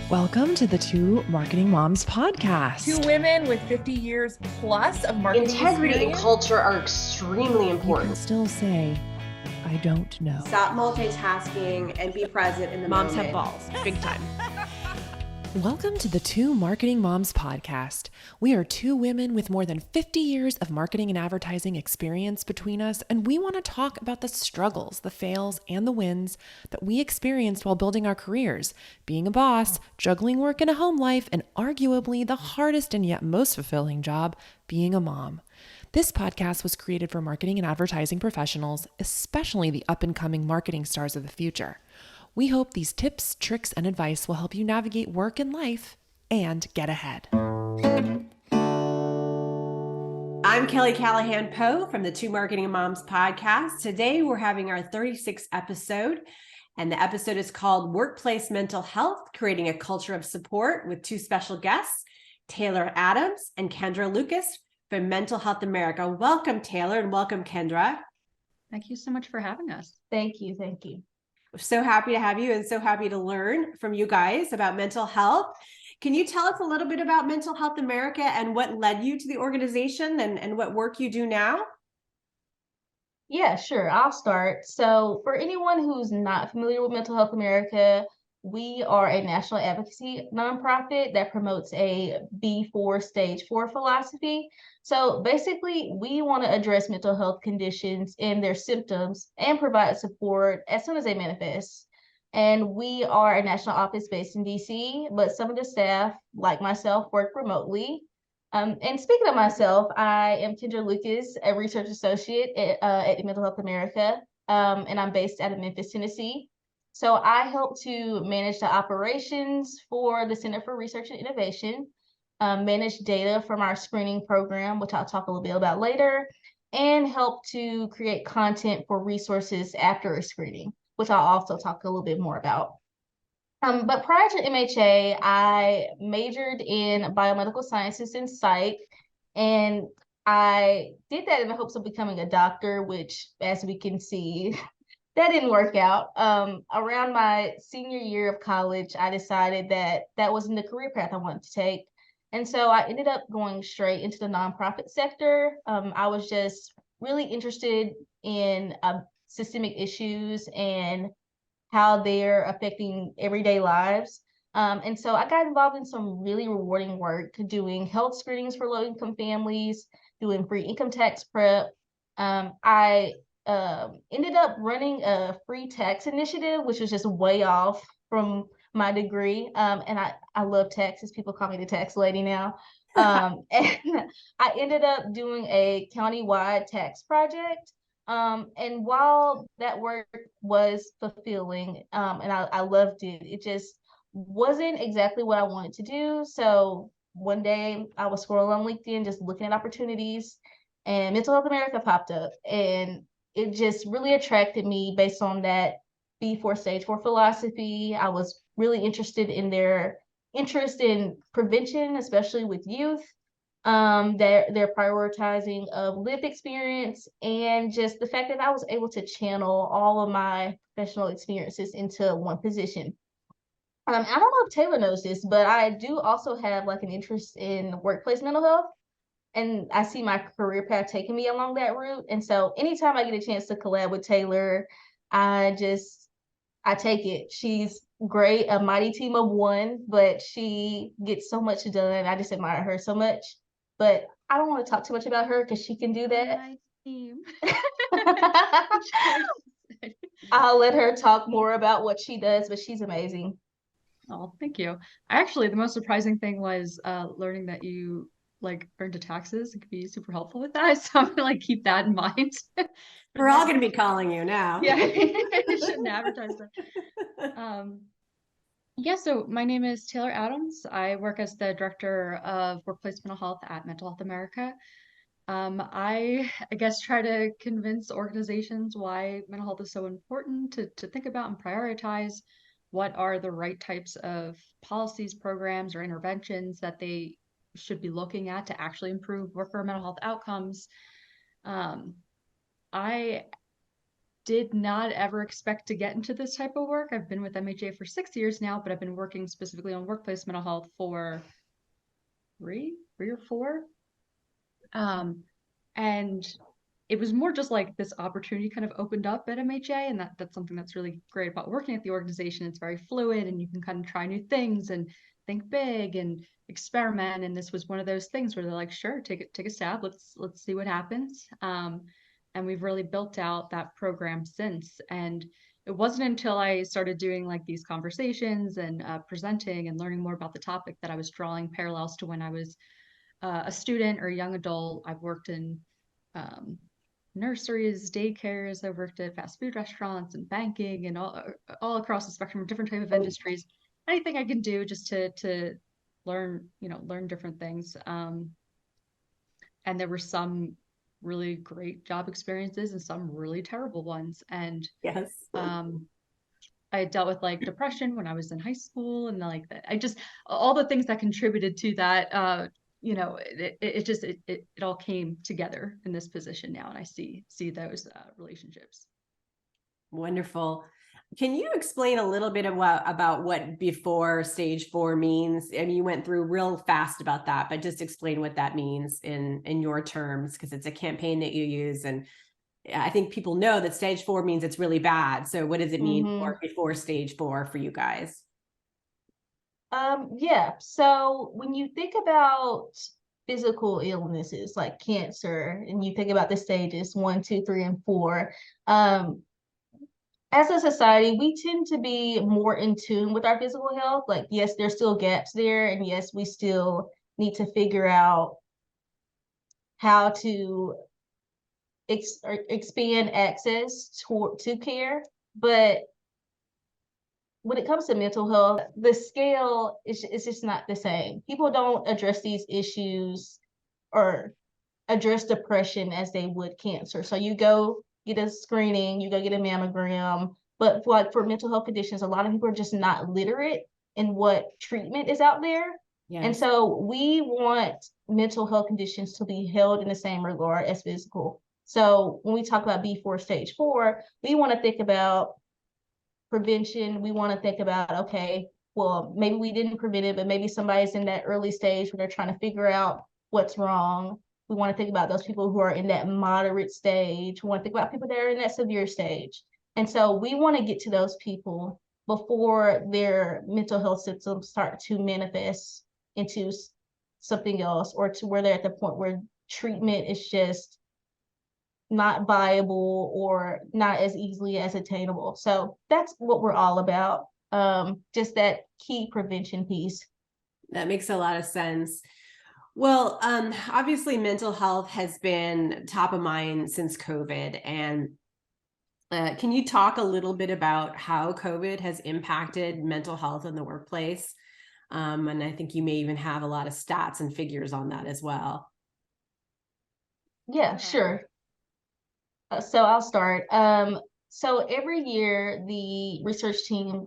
Welcome to the Two Marketing Moms podcast. Two women with 50 years plus of marketing Integrity experience. and culture are extremely important. You can still say, I don't know. Stop multitasking and be present in the Moms moment. have balls, big time. Welcome to the Two Marketing Moms podcast. We are two women with more than 50 years of marketing and advertising experience between us, and we want to talk about the struggles, the fails, and the wins that we experienced while building our careers, being a boss, juggling work and a home life, and arguably the hardest and yet most fulfilling job, being a mom. This podcast was created for marketing and advertising professionals, especially the up-and-coming marketing stars of the future. We hope these tips, tricks, and advice will help you navigate work and life and get ahead. I'm Kelly Callahan Poe from the Two Marketing Moms podcast. Today we're having our 36th episode, and the episode is called Workplace Mental Health, Creating a Culture of Support, with two special guests, Taylor Adams and Khendra Lucas from Mental Health America. Welcome, Taylor, and welcome, Khendra. Thank you so much for having us. Thank you. Thank you. We're so happy to have you and so happy to learn from you guys about mental health. Can you tell us a little bit about Mental Health America and what led you to the organization and what work you do now? Yeah, sure. I'll start. So for anyone who's not familiar with Mental Health America, we are a national advocacy nonprofit that promotes a B4 stage 4 philosophy. So basically, we want to address mental health conditions and their symptoms and provide support as soon as they manifest. And we are a national office based in DC, but some of the staff, like myself, work remotely. And speaking of myself, I am Khendra Lucas, a research associate at the Mental Health America, and I'm based out of Memphis, Tennessee. So I help to manage the operations for the Center for Research and Innovation, manage data from our screening program, which I'll talk a little bit about later, and help to create content for resources after a screening, which I'll also talk a little bit more about. But prior to MHA, I majored in biomedical sciences and psych, and I did that in the hopes of becoming a doctor, which, as we can see, that didn't work out. Around my senior year of college, I decided that that wasn't the career path I wanted to take. And so I ended up going straight into the nonprofit sector. I was just really interested in systemic issues and how they're affecting everyday lives. And so I got involved in some really rewarding work, doing health screenings for low-income families, doing free income tax prep. I ended up running a free tax initiative, which was just way off from my degree. And I love taxes. People call me the tax lady now. And I ended up doing a countywide tax project. And while that work was fulfilling, and I loved it, it just wasn't exactly what I wanted to do. So one day I was scrolling on LinkedIn, just looking at opportunities, and Mental Health America popped up, and it just really attracted me based on that B4 stage 4 philosophy. I was really interested in their interest in prevention, especially with youth. Their prioritizing of lived experience, and just the fact that I was able to channel all of my professional experiences into one position. I don't know if Taylor knows this, but I do also have like an interest in workplace mental health, and I see my career path taking me along that route. And so anytime I get a chance to collab with Taylor, I take it. She's great, a mighty team of one, but she gets so much done. I just admire her so much. But I don't want to talk too much about her because she can do that. Nice team. I'll let her talk more about what she does, but she's amazing. Oh, thank you. Actually, the most surprising thing was learning that you are into taxes. It could be super helpful with that. So I'm gonna keep that in mind. We're all going to be calling you now. Yeah, I shouldn't advertise that. Yeah, so my name is Taylor Adams. I work as the Director of Workplace Mental Health at Mental Health America. I guess try to convince organizations why mental health is so important to think about and prioritize what are the right types of policies, programs, or interventions that they should be looking at to actually improve worker mental health outcomes. I did not ever expect to get into this type of work. I've been with MHA for 6 years now, but I've been working specifically on workplace mental health for three or four. And it was more just like this opportunity kind of opened up at MHA, and that's something that's really great about working at the organization. It's very fluid, and you can kind of try new things and think big and experiment. And this was one of those things where they're like, sure, take a stab. Let's see what happens. And we've really built out that program since. And it wasn't until I started doing like these conversations and presenting and learning more about the topic that I was drawing parallels to when I was a student or a young adult. I've worked in nurseries, daycares. I've worked at fast food restaurants and banking and all across the spectrum of different type of industries. Anything I can do just to learn different things. And there were some really great job experiences and some really terrible ones. And Yes. I dealt with like depression when I was in high school, and like that. I just all the things that contributed to that. It all came together in this position now, and I see those relationships. Wonderful. Can you explain a little bit about what before stage 4 means? I mean, you went through real fast about that, but just explain what that means in your terms, because it's a campaign that you use. And I think people know that stage 4 means it's really bad. So what does it mean for before stage 4 for you guys? Yeah. So when you think about physical illnesses like cancer, and you think about the stages 1, 2, 3, and 4, as a society, we tend to be more in tune with our physical health. Like, yes, there's still gaps there, and yes, we still need to figure out how to expand access to care. But when it comes to mental health, the scale is just not the same. People don't address these issues or address depression as they would cancer. So you go get a screening, you go get a mammogram. But for mental health conditions, a lot of people are just not literate in what treatment is out there. Yes. And so we want mental health conditions to be held in the same regard as physical. So when we talk about before stage 4, we want to think about prevention. We want to think about, okay, well, maybe we didn't prevent it, but maybe somebody's in that early stage where they're trying to figure out what's wrong. We want to think about those people who are in that moderate stage. We want to think about people that are in that severe stage. And so we want to get to those people before their mental health symptoms start to manifest into something else, or to where they're at the point where treatment is just not viable or not as easily as attainable. So that's what we're all about. Just that key prevention piece. That makes a lot of sense. Well, obviously mental health has been top of mind since COVID. And can you talk a little bit about how COVID has impacted mental health in the workplace? And I think you may even have a lot of stats and figures on that as well. Yeah, sure. So I'll start. So every year, the research team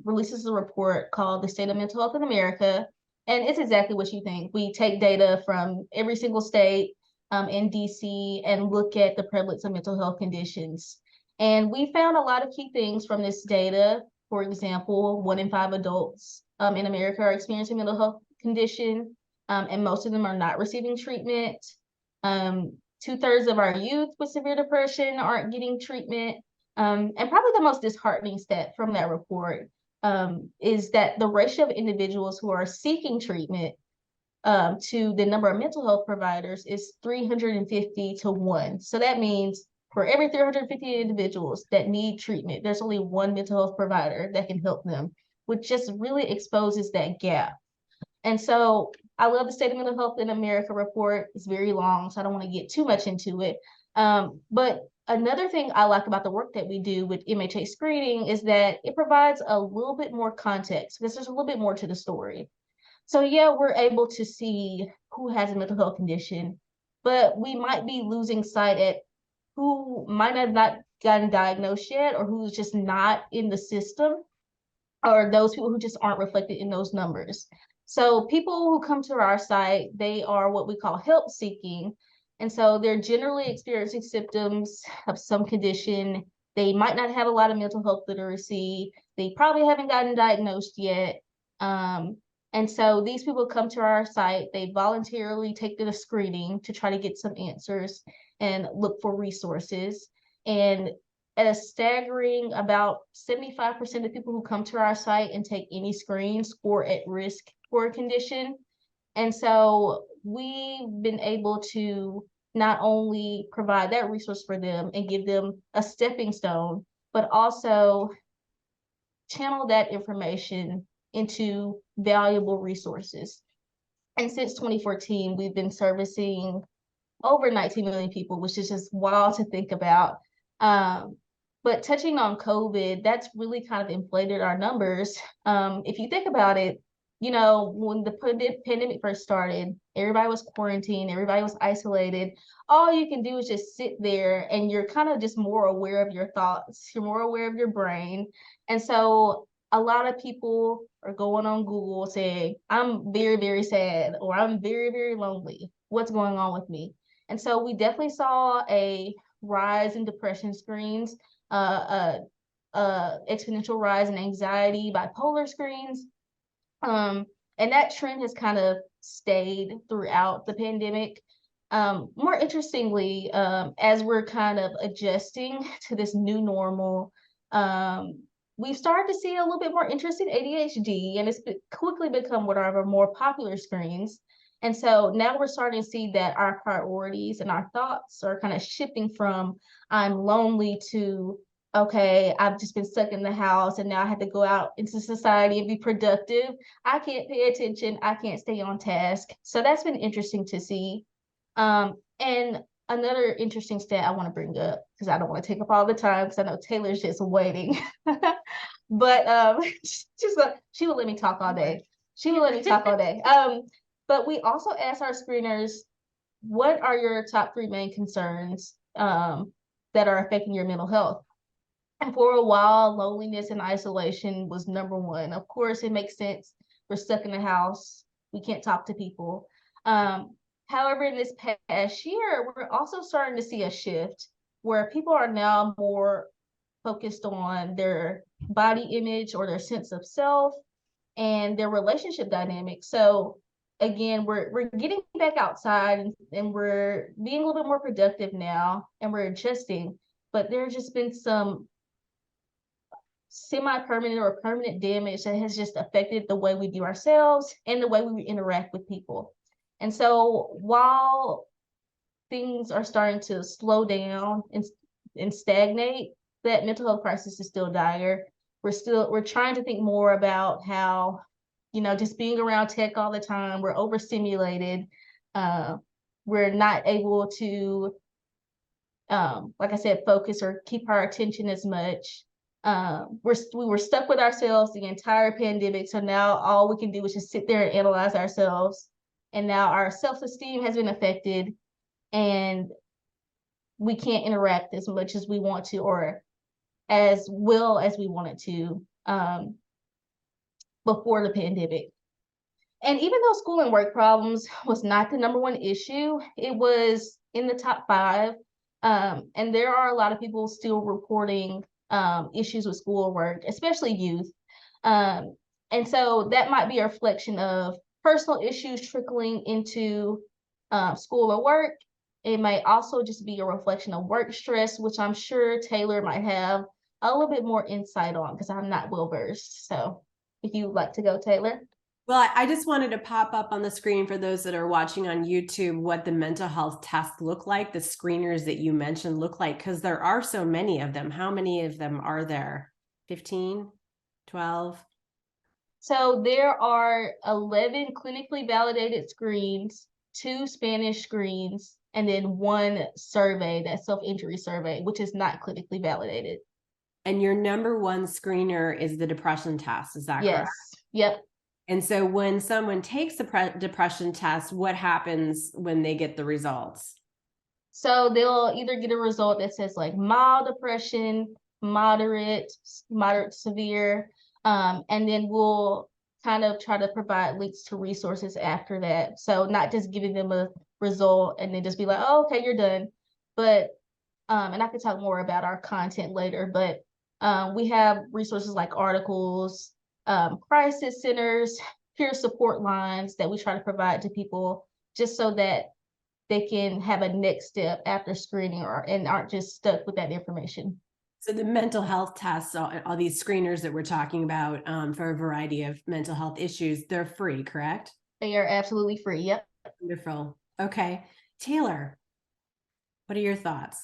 releases a report called The State of Mental Health in America. And it's exactly what you think. We take data from every single state in DC and look at the prevalence of mental health conditions. And we found a lot of key things from this data. For example, 1 in 5 adults in America are experiencing mental health condition, and most of them are not receiving treatment. 2/3 of our youth with severe depression aren't getting treatment. And probably the most disheartening stat from that report is that the ratio of individuals who are seeking treatment to the number of mental health providers is 350 to 1. So that means for every 350 individuals that need treatment, there's only 1 mental health provider that can help them, which just really exposes that gap. And so I love the State of Mental Health in America report. It's very long, so I don't want to get too much into it. But another thing I like about the work that we do with MHA screening is that it provides a little bit more context, because there's a little bit more to the story. So yeah, we're able to see who has a mental health condition, but we might be losing sight at who might have not gotten diagnosed yet, or who's just not in the system, or those people who just aren't reflected in those numbers. So people who come to our site, they are what we call help seeking, And so they're generally experiencing symptoms of some condition. They might not have a lot of mental health literacy. They probably haven't gotten diagnosed yet. And so these people come to our site, they voluntarily take the screening to try to get some answers and look for resources. And at a staggering about 75% of people who come to our site and take any screen score at risk for a condition. And so we've been able to not only provide that resource for them and give them a stepping stone, but also channel that information into valuable resources. And since 2014, we've been servicing over 19 million people, which is just wild to think about. But touching on COVID, that's really kind of inflated our numbers. If you think about it, you know, when the pandemic first started, everybody was quarantined, everybody was isolated. All you can do is just sit there and you're kind of just more aware of your thoughts. You're more aware of your brain. And so a lot of people are going on Google saying, I'm very, very sad, or I'm very, very lonely. What's going on with me? And so we definitely saw a rise in depression screens, exponential rise in anxiety, bipolar screens. And that trend has kind of stayed throughout the pandemic. More interestingly, as we're kind of adjusting to this new normal, we've started to see a little bit more interest in ADHD, and it's quickly become one of our more popular screens. And so now we're starting to see that our priorities and our thoughts are kind of shifting from I'm lonely to, okay, I've just been stuck in the house and now I have to go out into society and be productive. I can't pay attention. I can't stay on task. So that's been interesting to see. And another interesting stat I want to bring up, because I don't want to take up all the time because I know Taylor's just waiting. But she will let me talk all day. She will let me talk all day. But we also asked our screeners, what are your top 3 main concerns that are affecting your mental health? And for a while, loneliness and isolation was number 1. Of course, it makes sense. We're stuck in the house. We can't talk to people. However, in this past year, we're also starting to see a shift where people are now more focused on their body image or their sense of self and their relationship dynamics. So again, we're getting back outside and we're being a little bit more productive now and we're adjusting, but there's just been some semi-permanent or permanent damage that has just affected the way we view ourselves and the way we interact with people. And so while things are starting to slow down and stagnate, that mental health crisis is still dire. We're trying to think more about how, you know, just being around tech all the time, we're overstimulated. We're not able to, like I said, focus or keep our attention as much. We were stuck with ourselves the entire pandemic. So now all we can do is just sit there and analyze ourselves. And now our self-esteem has been affected and we can't interact as much as we want to or as well as we wanted to before the pandemic. And even though school and work problems was not the number 1 issue, it was in the top 5. And there are a lot of people still reporting issues with school or work, especially youth. And so that might be a reflection of personal issues trickling into school or work. It might also just be a reflection of work stress, which I'm sure Taylor might have a little bit more insight on because I'm not well versed. So if you'd like to go, Taylor. Well, I just wanted to pop up on the screen for those that are watching on YouTube what the mental health tests look like, the screeners that you mentioned look like, because there are so many of them. How many of them are there? 15, 12? So there are 11 clinically validated screens, 2 Spanish screens, and then 1 survey, that self-injury survey, which is not clinically validated. And your number 1 screener is the depression test. Is that Yes. correct? Yep. And so when someone takes the depression test, what happens when they get the results? So they'll either get a result that says like mild depression, moderate, severe, and then we'll kind of try to provide links to resources after that. So not just giving them a result and then just be like, oh, okay, you're done. But and I could talk more about our content later, but we have resources like articles, crisis centers, peer support lines that we try to provide to people just so that they can have a next step after screening and aren't just stuck with that information. So the mental health tests, all these screeners that we're talking about for a variety of mental health issues, they're free, correct? They are absolutely free. Yep. Wonderful. Okay. Taylor, what are your thoughts?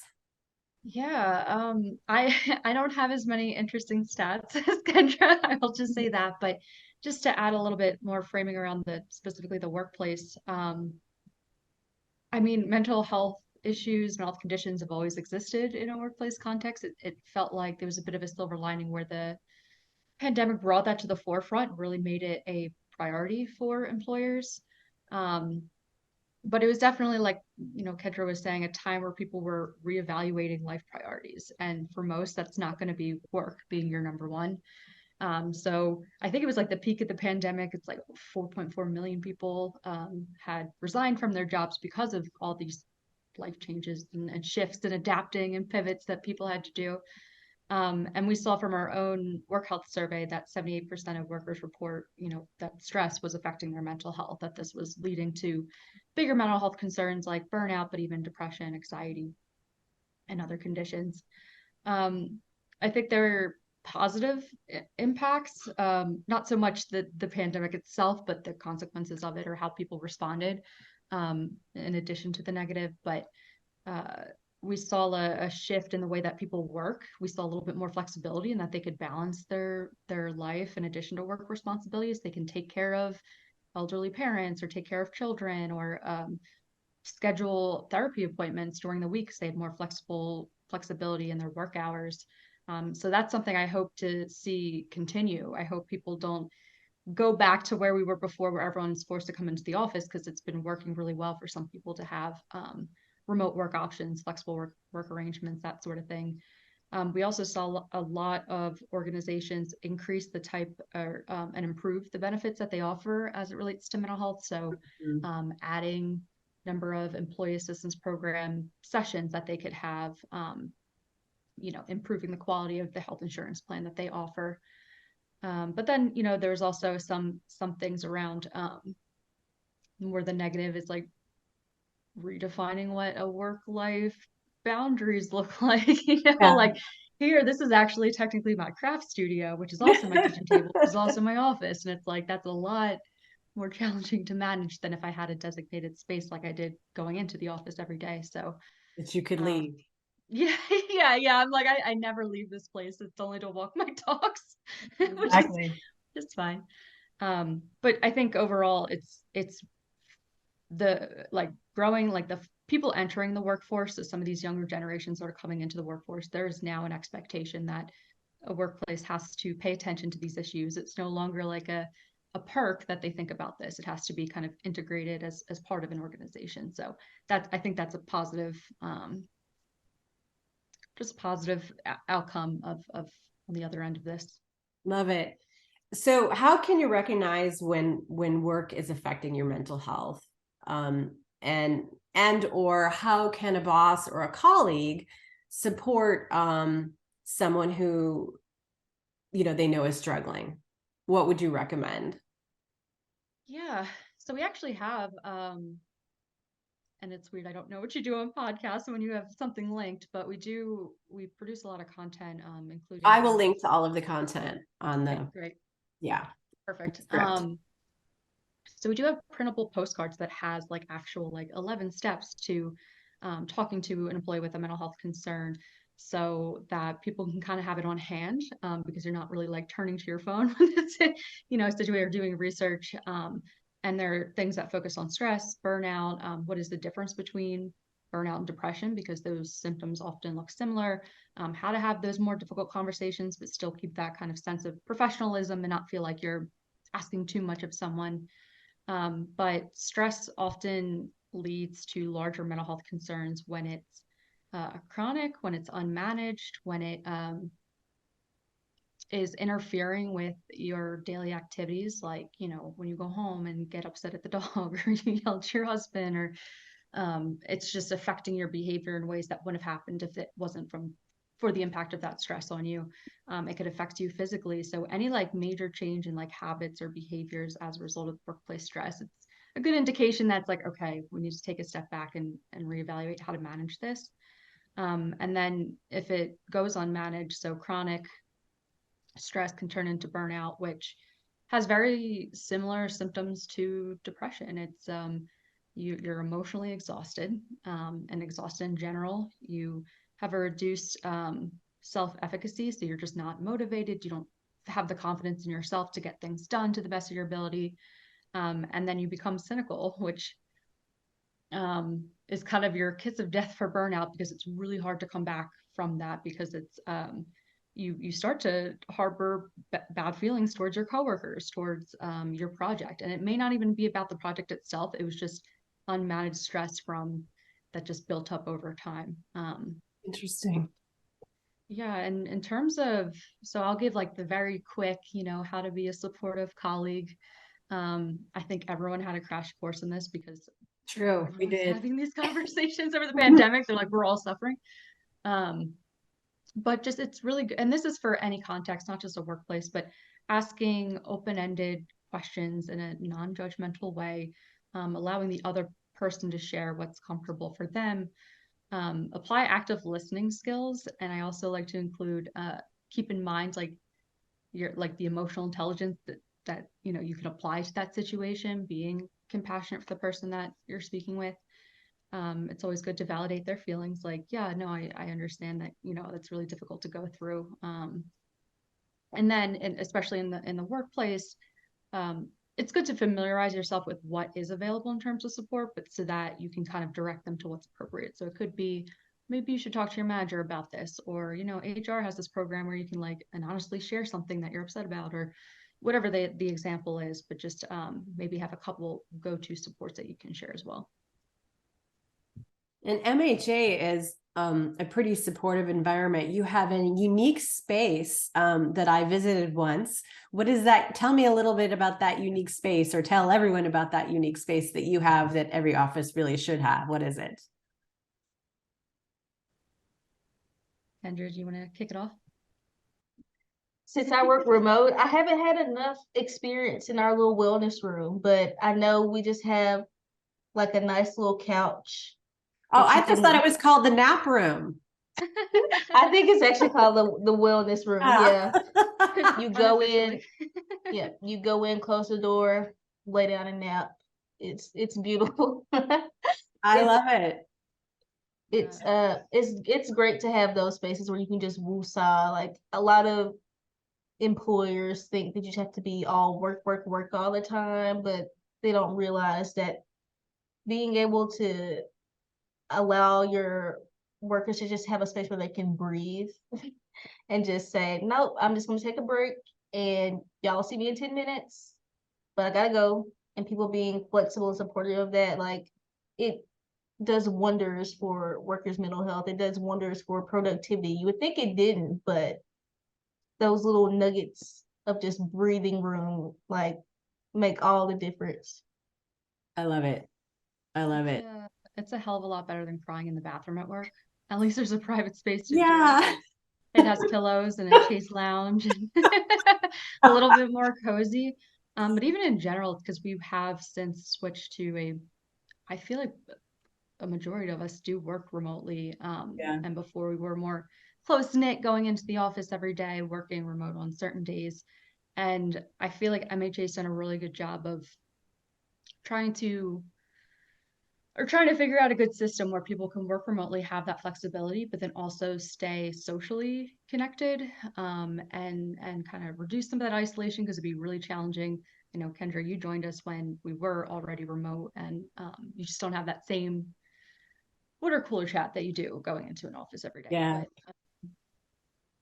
Yeah, I I don't have as many interesting stats as Kendra. I will just say that, but just to add a little bit more framing around the specifically the workplace, I mean, mental health issues, mental health conditions have always existed in a workplace context. It felt like there was a bit of a silver lining where the pandemic brought that to the forefront, really made it a priority for employers. Um, but it was definitely like, Kendra was saying, a time where people were reevaluating life priorities. And for most, that's not going to be work being your number one. So I think it was like the peak of the pandemic. It's like 4.4 million people had resigned from their jobs because of all these life changes and shifts and adapting and pivots that people had to do. And we saw from our own work health survey that 78% of workers report, that stress was affecting their mental health, that this was leading to bigger mental health concerns like burnout, but even depression, anxiety, and other conditions. Um, I think there are positive impacts, not so much the pandemic itself, but the consequences of it or how people responded, in addition to the negative. But uh, we saw a shift in the way that people work. We saw a little bit more flexibility in that they could balance their life in addition to work responsibilities. They can take care of elderly parents or take care of children or schedule therapy appointments during the week, so they had more flexibility in their work hours. So that's something I hope to see continue. I hope people don't go back to where we were before, where everyone's forced to come into the office, because it's been working really well for some people to have remote work options, flexible work arrangements, that sort of thing. We also saw a lot of organizations increase the type and improve the benefits that they offer as it relates to mental health. So adding number of employee assistance program sessions that they could have, improving the quality of the health insurance plan that they offer. But then, there's also some things around where the negative is like redefining what a work life boundaries look like. Yeah. Like here, this is actually technically my craft studio, which is also my kitchen table, which is also my office. And it's like that's a lot more challenging to manage than if I had a designated space like I did going into the office every day. So That you could leave. yeah, yeah. I'm like, I never leave this place. It's only to walk my dogs, which Exactly. is just fine. But I think overall it's the like growing, like the people entering the workforce, so some of these younger generations that are coming into the workforce, there's now an expectation that a workplace has to pay attention to these issues. It's no longer like a perk that they think about this. It has to be kind of integrated as part of an organization. So I think that's a positive, just positive outcome of on the other end of this. Love it. So how can you recognize when work is affecting your mental health? And or how can a boss or a colleague support someone who they know is struggling? What would you recommend? Yeah. So we actually have, and it's weird, I don't know what you do on podcasts when you have something linked, but we produce a lot of content, including I will link to all of the content on the okay, great. yeah Perfect. script. So we do have printable postcards that has like actual like 11 steps to talking to an employee with a mental health concern, so that people can kind of have it on hand, because you're not really like turning to your phone when it's a situation or doing research. And there are things that focus on stress, burnout, what is the difference between burnout and depression, because those symptoms often look similar, how to have those more difficult conversations, but still keep that kind of sense of professionalism and not feel like you're asking too much of someone. But stress often leads to larger mental health concerns when it's chronic, when it's unmanaged, when it is interfering with your daily activities, like, when you go home and get upset at the dog or you yell at your husband or it's just affecting your behavior in ways that wouldn't have happened if it wasn't for the impact of that stress on you. It could affect you physically. So any like major change in like habits or behaviors as a result of workplace stress, it's a good indication that's like, okay, we need to take a step back and reevaluate how to manage this. And then if it goes unmanaged, so chronic stress can turn into burnout, which has very similar symptoms to depression. It's you're emotionally exhausted, and exhausted in general. You have a reduced self-efficacy, so you're just not motivated. You don't have the confidence in yourself to get things done to the best of your ability. And then you become cynical, which is kind of your kiss of death for burnout, because it's really hard to come back from that, because it's you start to harbor bad feelings towards your coworkers, towards your project, and it may not even be about the project itself. It was just unmanaged stress from that just built up over time. Interesting. Yeah, and in terms of, so I'll give like the very quick, how to be a supportive colleague. I think everyone had a crash course in this, because True, we everyone's did. having these conversations over the pandemic. They're like, we're all suffering. But just it's really good. And this is for any context, not just a workplace, but asking open-ended questions in a non-judgmental way, allowing the other person to share what's comfortable for them. Apply active listening skills. And I also like to include, keep in mind like your like the emotional intelligence that you can apply to that situation, being compassionate for the person that you're speaking with. It's always good to validate their feelings, like, yeah, no, I understand that, that's really difficult to go through. And then, especially in the workplace, it's good to familiarize yourself with what is available in terms of support, but so that you can kind of direct them to what's appropriate. So it could be, maybe you should talk to your manager about this, or, HR has this program where you can like anonymously share something that you're upset about, or whatever the example is, but just maybe have a couple go-to supports that you can share as well. And MHA is a pretty supportive environment. You have a unique space that I visited once. What is that? Tell me a little bit about that unique space, or tell everyone about that unique space that you have that every office really should have. What is it? Kendra, do you want to kick it off? Since I work remote, I haven't had enough experience in our little wellness room, but I know we just have like a nice little couch. Oh, I just thought it was called the nap room. I think it's actually called the wellness room. Yeah. You go in, yeah, you go in, close the door, lay down and nap. It's beautiful. I love it. It's great to have those spaces where you can just woosah. Like a lot of employers think that you just have to be all work, work, work all the time, but they don't realize that being able to allow your workers to just have a space where they can breathe and just say, nope, I'm just going to take a break and y'all see me in 10 minutes, but I gotta go. And people being flexible and supportive of that, like it does wonders for workers' mental health. It does wonders for productivity. You would think it didn't, but those little nuggets of just breathing room like make all the difference. I love it. I love it. Yeah, it's a hell of a lot better than crying in the bathroom at work. At least there's a private space to do Yeah. it. It has pillows and a chaise lounge and a little bit more cozy. But even in general, because we have since switched to I feel like a majority of us do work remotely. Yeah. And before we were more close knit, going into the office every day, working remote on certain days. And I feel like MHA's done a really good job of trying to figure out a good system where people can work remotely, have that flexibility, but then also stay socially connected, and kind of reduce some of that isolation, because it'd be really challenging. Kendra, you joined us when we were already remote, and you just don't have that same water cooler chat that you do going into an office every day. Yeah. But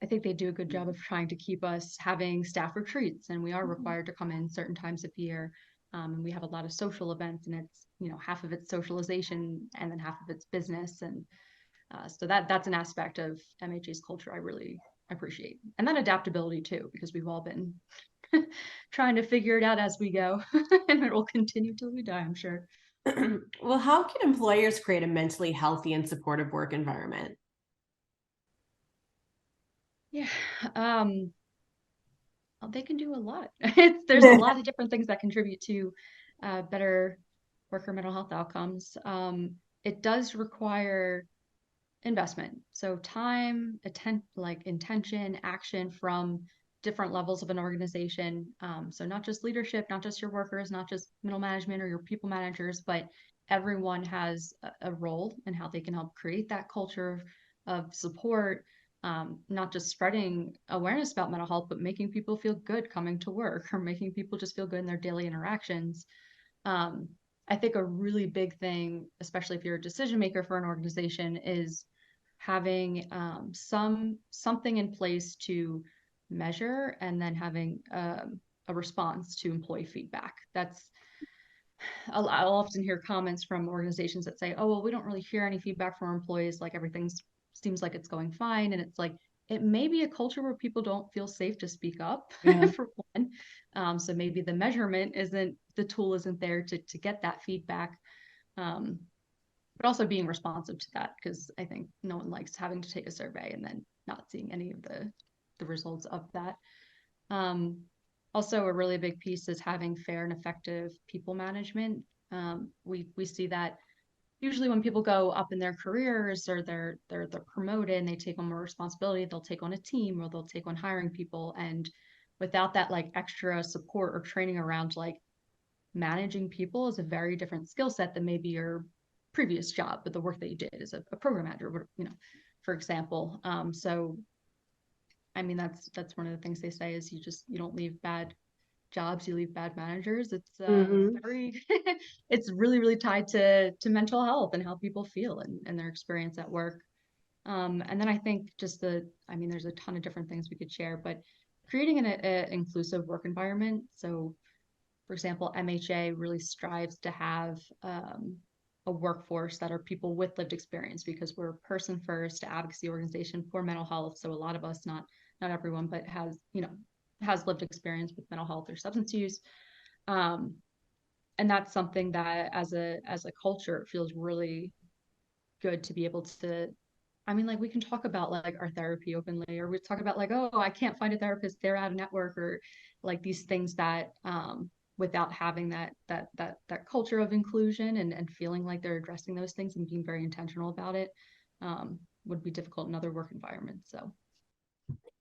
I think they do a good job of trying to keep us having staff retreats, and we are required to come in certain times of year. And we have a lot of social events, and it's, half of it's socialization and then half of it's business. And so that's an aspect of MHA's culture I really appreciate. And then adaptability too, because we've all been trying to figure it out as we go, and it will continue till we die, I'm sure. Well, how can employers create a mentally healthy and supportive work environment? Yeah. Well, they can do a lot. There's a lot of different things that contribute to better worker mental health outcomes. It does require investment. So time, intention, action from different levels of an organization. So not just leadership, not just your workers, not just middle management or your people managers, but everyone has a role in how they can help create that culture of support. Not just spreading awareness about mental health, but making people feel good coming to work or making people just feel good in their daily interactions. Um, I think a really big thing, especially if you're a decision maker for an organization, is having something in place to measure and then having a response to employee feedback. I'll often hear comments from organizations that say, oh, well, we don't really hear any feedback from our employees, like everything seems like it's going fine. And it's like, it may be a culture where people don't feel safe to speak up for one. So maybe the measurement the tool isn't there to get that feedback. But also being responsive to that, because I think no one likes having to take a survey and then not seeing any of the results of that. Also, a really big piece is having fair and effective people management. We see that usually when people go up in their careers or they're promoted and they take on more responsibility, they'll take on a team or they'll take on hiring people. And without that like extra support or training around like managing people is a very different skill set than maybe your previous job, but the work that you did as a program manager, for example. So I mean, that's one of the things they say is you don't leave bad jobs, you leave bad managers. It's very it's really, really tied to mental health and how people feel and their experience at work. And then I think there's a ton of different things we could share, but creating an inclusive work environment. So for example, MHA really strives to have a workforce that are people with lived experience because we're a person first advocacy organization for mental health. So a lot of us, not everyone, but has lived experience with mental health or substance use. And that's something that as a culture, it feels really good to be able to, like we can talk about like our therapy openly, or we talk about like, oh, I can't find a therapist, they're out of network, or like these things that without having that culture of inclusion and feeling like they're addressing those things and being very intentional about it would be difficult in other work environments. So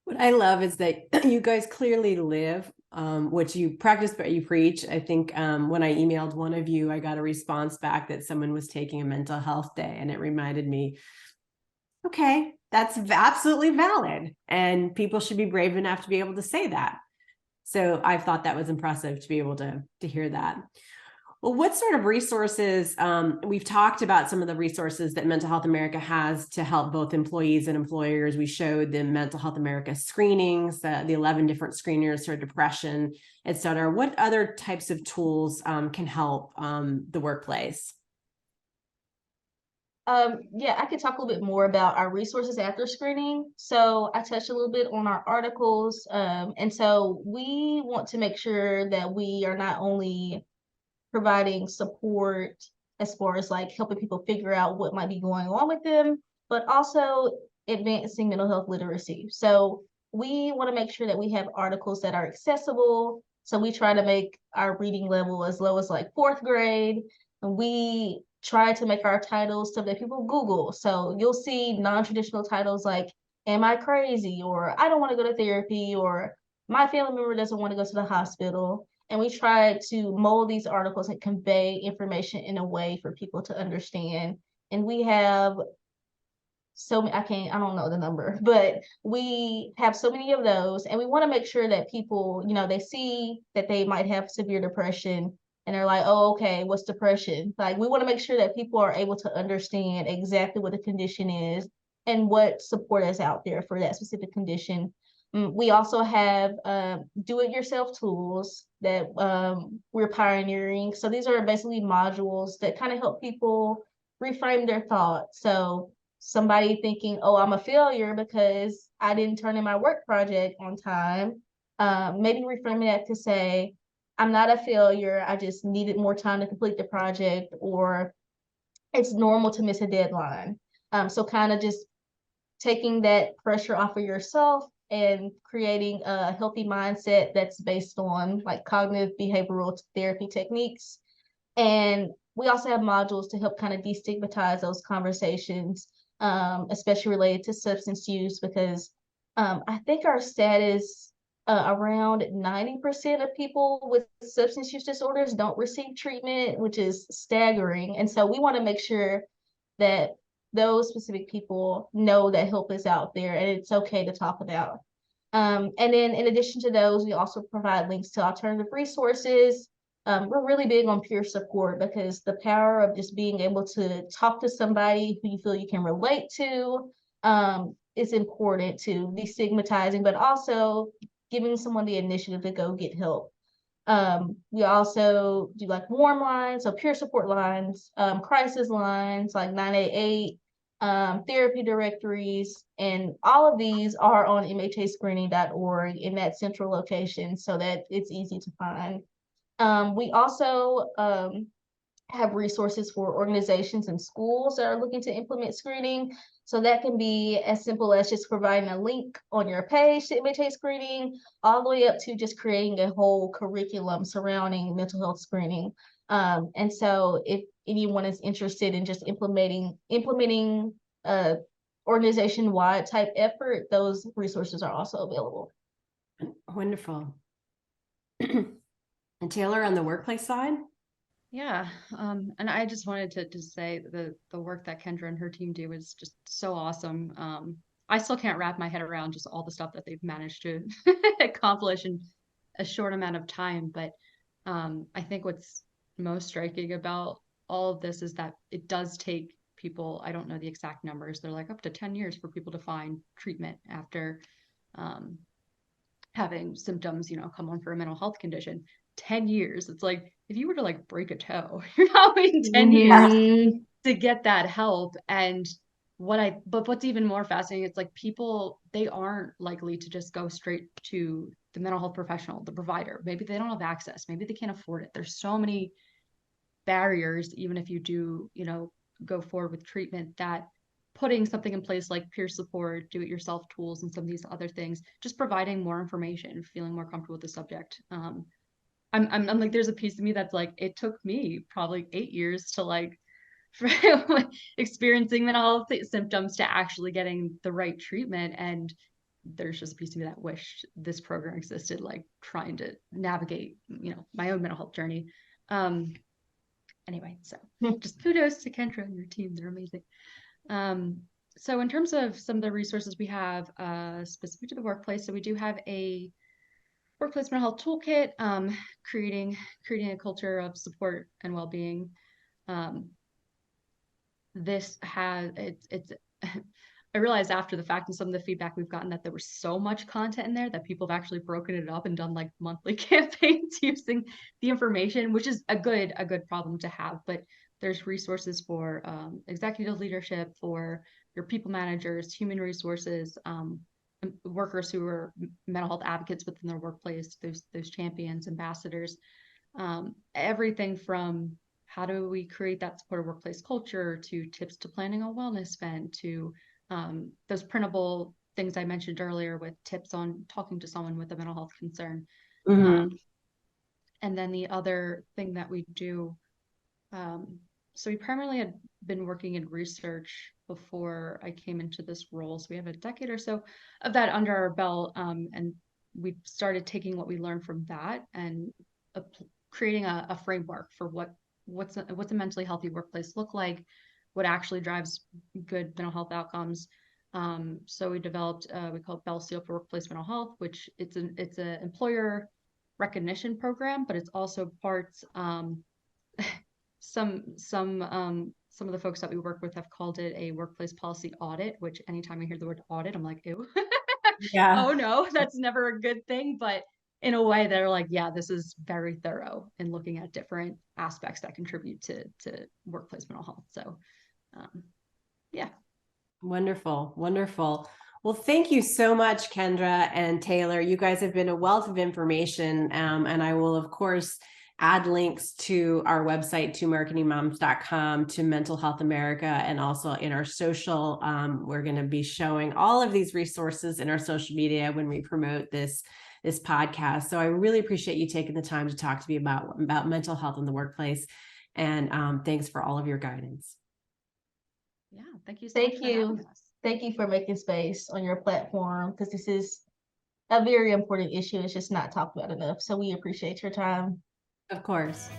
what I love is that you guys clearly live what you practice, but you preach. I think when I emailed one of you, I got a response back that someone was taking a mental health day, and it reminded me, okay, that's absolutely valid. And people should be brave enough to be able to say that. So I thought that was impressive to be able to hear that. Well, what sort of resources, we've talked about some of the resources that Mental Health America has to help both employees and employers. We showed the Mental Health America screenings, the 11 different screeners for depression, et cetera. What other types of tools can help the workplace? Yeah, I could talk a little bit more about our resources after screening. So I touched a little bit on our articles. And so we want to make sure that we are not only providing support as far as like helping people figure out what might be going on with them, but also advancing mental health literacy. So we want to make sure that we have articles that are accessible. So we try to make our reading level as low as like fourth grade. And we try to make our titles stuff that people Google. So you'll see non-traditional titles like Am I Crazy? Or I don't want to go to therapy, or my family member doesn't want to go to the hospital. And we try to mold these articles and convey information in a way for people to understand. And we have I don't know the number, but we have so many of those. And we want to make sure that people, they see that they might have severe depression and they're like, oh, okay, what's depression? Like, we want to make sure that people are able to understand exactly what the condition is and what support is out there for that specific condition. We also have do-it-yourself tools that we're pioneering. So these are basically modules that kind of help people reframe their thoughts. So somebody thinking, oh, I'm a failure because I didn't turn in my work project on time, maybe reframing that to say, I'm not a failure. I just needed more time to complete the project, or it's normal to miss a deadline. So kind of just taking that pressure off of yourself and creating a healthy mindset that's based on like cognitive behavioral therapy techniques. And we also have modules to help kind of destigmatize those conversations, especially related to substance use, because I think our stat is around 90% of people with substance use disorders don't receive treatment, which is staggering. And so we want to make sure that those specific people know that help is out there and it's okay to talk about. And then in addition to those, we also provide links to alternative resources. We're really big on peer support, because the power of just being able to talk to somebody who you feel you can relate to is important to destigmatizing, but also giving someone the initiative to go get help. We also do like warm lines, so peer support lines, crisis lines like 988, therapy directories, and all of these are on mhascreening.org in that central location so that it's easy to find. We also have resources for organizations and schools that are looking to implement screening. So that can be as simple as just providing a link on your page to MHA screening, all the way up to just creating a whole curriculum surrounding mental health screening. And so if anyone is interested in just implementing a organization-wide type effort, those resources are also available. Wonderful. And Taylor, on the workplace side? Yeah, and I just wanted to say the work that Khendra and her team do is just so awesome. I still can't wrap my head around just all the stuff that they've managed to accomplish in a short amount of time. But I think what's most striking about all of this is that it does take people, I don't know the exact numbers, they're like up to 10 years for people to find treatment after having symptoms, come on for a mental health condition. 10 years. It's like if you were to like break a toe, you're not waiting 10 years to get that help. And but what's even more fascinating, it's like people, they aren't likely to just go straight to the mental health professional, the provider. Maybe they don't have access, maybe they can't afford it. There's so many barriers, even if you do, go forward with treatment, that putting something in place like peer support, do-it-yourself tools, and some of these other things, just providing more information, feeling more comfortable with the subject. I'm like, there's a piece of me that's like, it took me probably 8 years to like experiencing mental health symptoms to actually getting the right treatment. And there's just a piece of me that wished this program existed, like trying to navigate, my own mental health journey. Anyway, so just kudos to Khendra and your team. They're amazing. So in terms of some of the resources we have specific to the workplace, so we do have a workplace mental health toolkit, creating a culture of support and well-being. This has it's I realized after the fact and some of the feedback we've gotten that there was so much content in there that people have actually broken it up and done like monthly campaigns using the information, which is a good problem to have. But there's resources for executive leadership, for your people managers, human resources, workers who are mental health advocates within their workplace, those champions, ambassadors, everything from how do we create that supportive workplace culture, to tips to planning a wellness event, to those printable things I mentioned earlier with tips on talking to someone with a mental health concern. And then the other thing that we do, so we primarily had been working in research before I came into this role. So we have a decade or so of that under our belt. And we started taking what we learned from that and creating a framework for what's a mentally healthy workplace look like, what actually drives good mental health outcomes. So we developed, we call it Bell Seal for Workplace Mental Health, which it's an employer recognition program, but it's also parts, some of the folks that we work with have called it a workplace policy audit, which anytime I hear the word audit, I'm like, ew. Yeah. Oh no, that's never a good thing. But in a way they're like, yeah, this is very thorough in looking at different aspects that contribute to workplace mental health. So yeah. Wonderful. Well, thank you so much, Khendra and Taylor. You guys have been a wealth of information, and I will, of course, add links to our website, tomarketingmoms.com, to Mental Health America, and also in our social. We're going to be showing all of these resources in our social media when we promote this podcast. So I really appreciate you taking the time to talk to me about mental health in the workplace, and thanks for all of your guidance. Yeah, thank you so much for having us. Thank you for making space on your platform, because this is a very important issue. It's just not talked about enough. So we appreciate your time. Of course.